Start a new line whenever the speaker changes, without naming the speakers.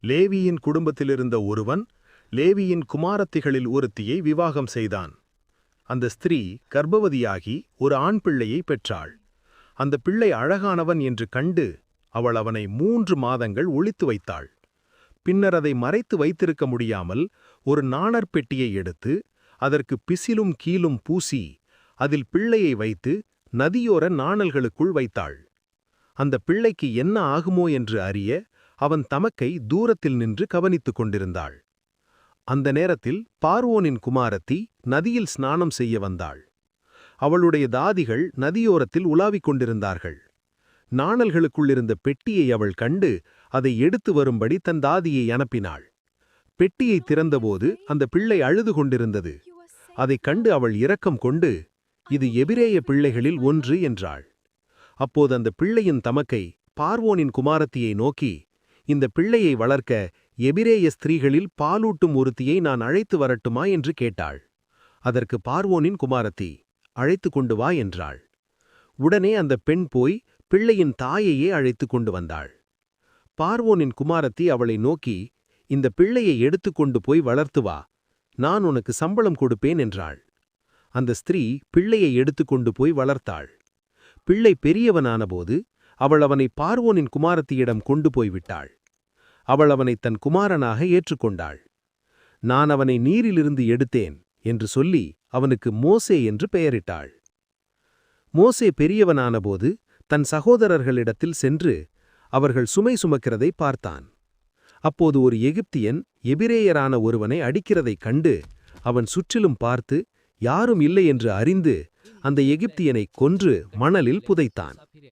லேவியின் குடும்பத்திலிருந்த ஒருவன் லேவியின் குமாரத்திகளில் ஒருத்தியை விவாகம் செய்தான். அந்த ஸ்திரீ கர்ப்பவதியாகி ஒரு ஆண் பிள்ளையை பெற்றாள். அந்த பிள்ளை அழகானவன் என்று கண்டு அவள் அவனை 3 மாதங்கள் ஒளித்து வைத்தாள். பின்னர் அதை மறைத்து வைத்திருக்க முடியாமல் ஒரு நாணற் பெட்டியை எடுத்து அதற்கு பிசிலும் கீலும் பூசி அதில் பிள்ளையை வைத்து நதியோர நாணல்களுக்குள் வைத்தாள். அந்த பிள்ளைக்கு என்ன ஆகுமோ என்று அறிய அவன் தமக்கை தூரத்தில் நின்று கவனித்துக் கொண்டிருந்தாள். அந்த நேரத்தில் பார்வோனின் குமாரத்தி நதியில் ஸ்நானம் செய்ய வந்தாள். அவளுடைய தாதிகள் நதியோரத்தில் உலாவிக் கொண்டிருந்தார்கள். நாணல்களுக்குள்ளிருந்த பெட்டியை அவள் கண்டு அதை எடுத்து வரும்படி தன் தாதியை அனுப்பினாள். பெட்டியை திறந்தபோது அந்த பிள்ளை அழுது கொண்டிருந்தது. அதைக் கண்டு அவள் இரக்கம் கொண்டு, இது எபிரேய பிள்ளைகளில் ஒன்று என்றாள். அப்போது அந்த பிள்ளையின் தமக்கை பார்வோனின் குமாரத்தியை நோக்கி, இந்த பிள்ளையை வளர்க்க எபிரேய ஸ்திரீகளில் பாலூட்டும் ஒருத்தியை நான் அழைத்து வரட்டுமா என்று கேட்டாள். அதற்கு பார்வோனின் குமாரத்தி, அழைத்து கொண்டு வா என்றாள். உடனே அந்த பெண் போய் பிள்ளையின் தாயையே அழைத்து கொண்டு வந்தாள். பார்வோனின் குமாரத்தி அவளை நோக்கி, இந்த பிள்ளையை எடுத்துக்கொண்டு போய் வளர்த்து வா, நான் உனக்கு சம்பளம் கொடுப்பேன் என்றாள். அந்த ஸ்திரீ பிள்ளையை எடுத்துக்கொண்டு போய் வளர்த்தாள். பிள்ளை பெரியவனானபோது அவள் அவனை பார்வோனின் குமாரத்தியிடம் கொண்டு போய்விட்டாள். அவள் அவனை தன் குமாரனாக ஏற்றுக்கொண்டாள். நான் அவனை நீரிலிருந்து எடுத்தேன் என்று சொல்லி அவனுக்கு மோசே என்று பெயரிட்டாள். மோசே பெரியவனானபோது தன் சகோதரர்களிடத்தில் சென்று அவர்கள் சுமை சுமக்கிறதை பார்த்தான். அப்போது ஒரு எகிப்தியன் எபிரேயரான ஒருவனை அடிக்கிறதைக் கண்டு அவன் சுற்றிலும் பார்த்து யாரும் இல்லை என்று அறிந்து அந்த எகிப்தியனை கொன்று மணலில் புதைத்தான்.